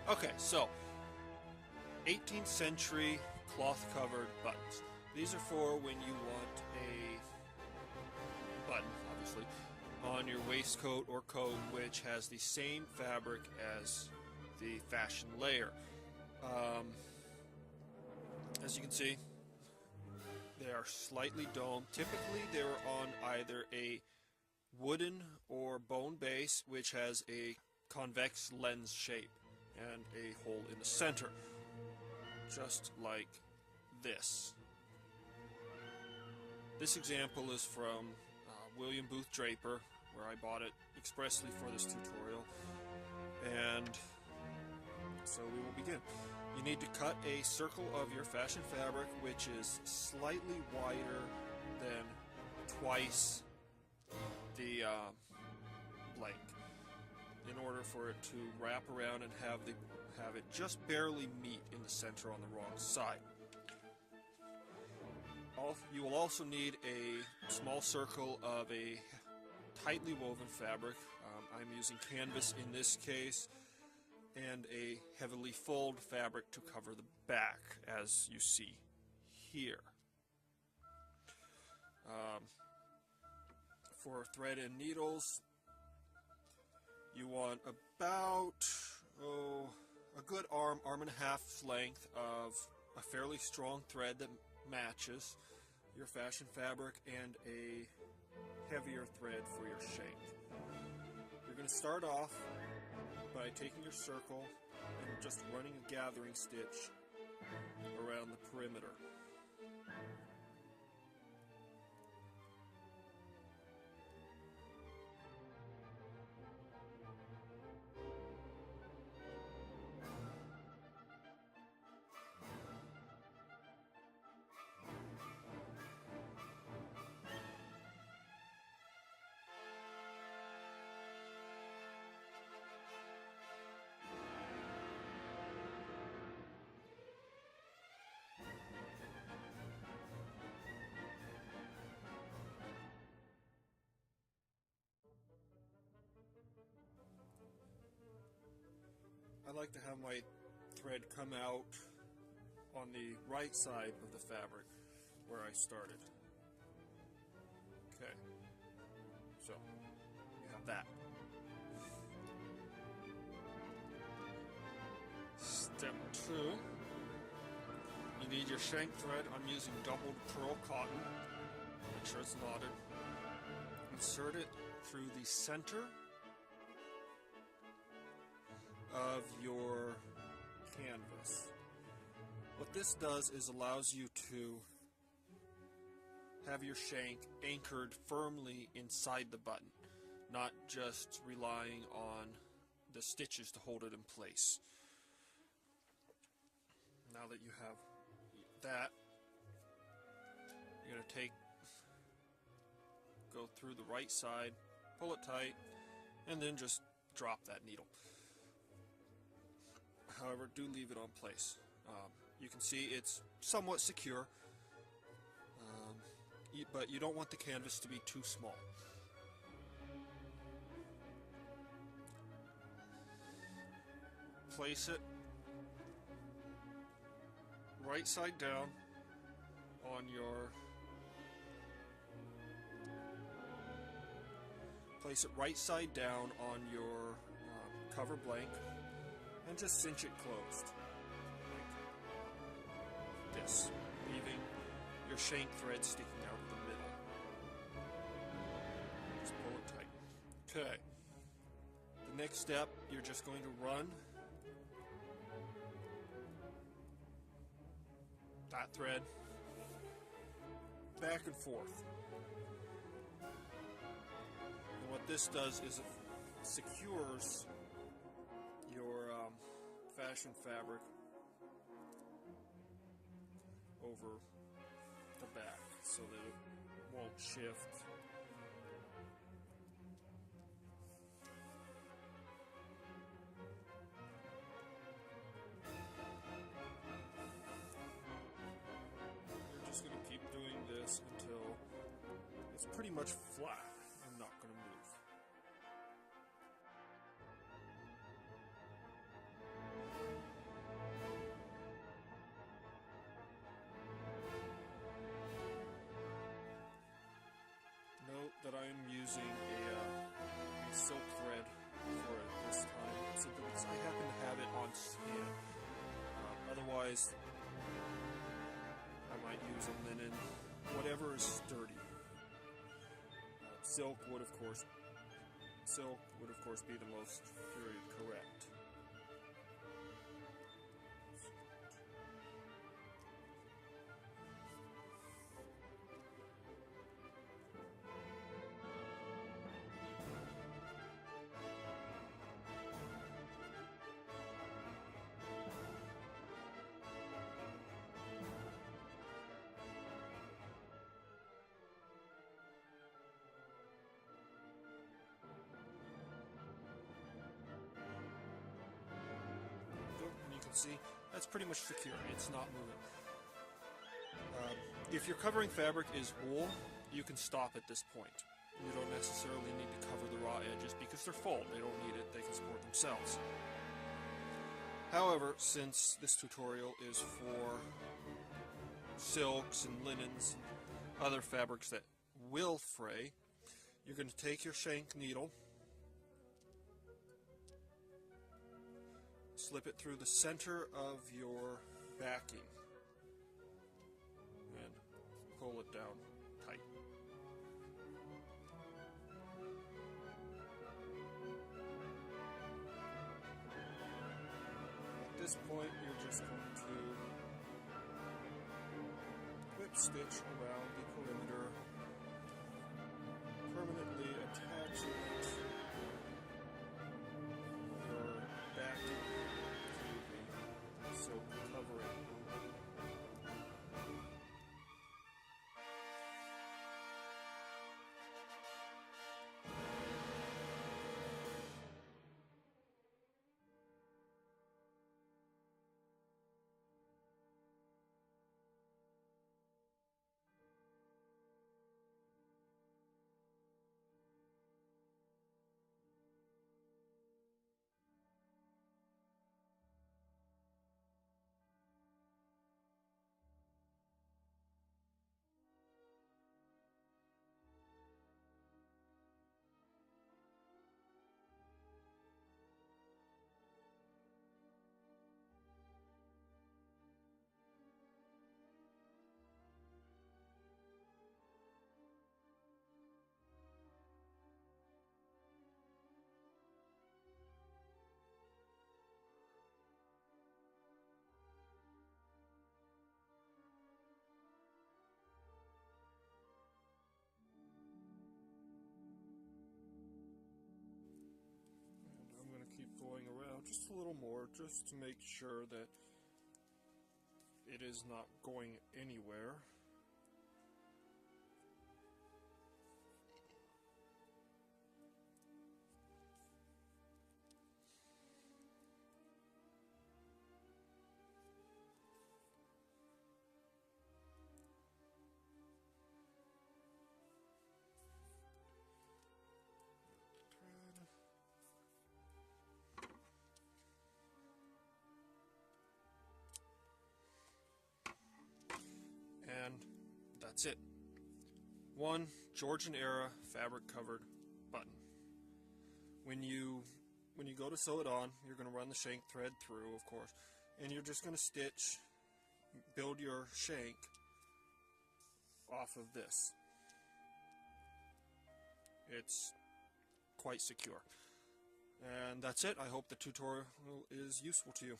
Okay, so 18th century cloth covered buttons. These are for when you want a button, obviously, on your waistcoat or coat which has the same fabric as the fashion layer. Um, as you can see, they are slightly domed. Typically, they're on either a wooden or bone base, which has a convex lens shape and a hole in the center, just like this. This example is from William Booth Draper, where I bought it expressly for this tutorial, and so we will begin. You need to cut a circle of your fashion fabric which is slightly wider than twice the blank, in order for it to wrap around and have it just barely meet in the center on the wrong side. You will also need a small circle of a tightly woven fabric. I'm using canvas in this case, and a heavily fulled fabric to cover the back, as you see here. For thread and needles, you want about a good arm and a half length of a fairly strong thread that matches your fashion fabric, and a heavier thread for your shank. You're going to start off by taking your circle and just running a gathering stitch around the perimeter. I like to have my thread come out on the right side of the fabric where I started. Okay, so you have that. Step 2, you need your shank thread. I'm using doubled pearl cotton. Make sure it's knotted. Insert it through the center of your canvas. What this does is allows you to have your shank anchored firmly inside the button, not just relying on the stitches to hold it in place. Now that you have that, you're going to go through the right side, pull it tight, and then just drop that needle. However, do leave it on place. You can see it's somewhat secure, but you don't want the canvas to be too small. Place it right side down on your cover blank, and just cinch it closed like this, leaving your shank thread sticking out of the middle. Just pull it tight. Okay. The next step, you're just going to run that thread back and forth. And what this does is it secures your fashion fabric over the back so that it won't shift. You're just going to keep doing this until it's pretty much flat and not going to move. using a silk thread for it this time, simply because I happen to have it on hand. Otherwise, I might use a linen, whatever is sturdy. Silk would of course be the most period correct. And you can see that's pretty much secure. It's not moving. If your covering fabric is wool, you can stop at this point. You don't necessarily need to cover the raw edges because they're full. They don't need it. They can support themselves. However, since this tutorial is for silks and linens, other fabrics that will fray, you're going to take your shank needle, slip it through the center of your backing, and pull it down tight. At this point, you're just going to whip stitch around the perimeter, permanently attaching your backing to the silk covering. I'm going to keep going around just a little more, just to make sure that it is not going anywhere. And that's it. One Georgian era fabric covered button. When you go to sew it on, you're going to run the shank thread through, of course, and you're just going to build your shank off of this. It's quite secure. And that's it. I hope the tutorial is useful to you.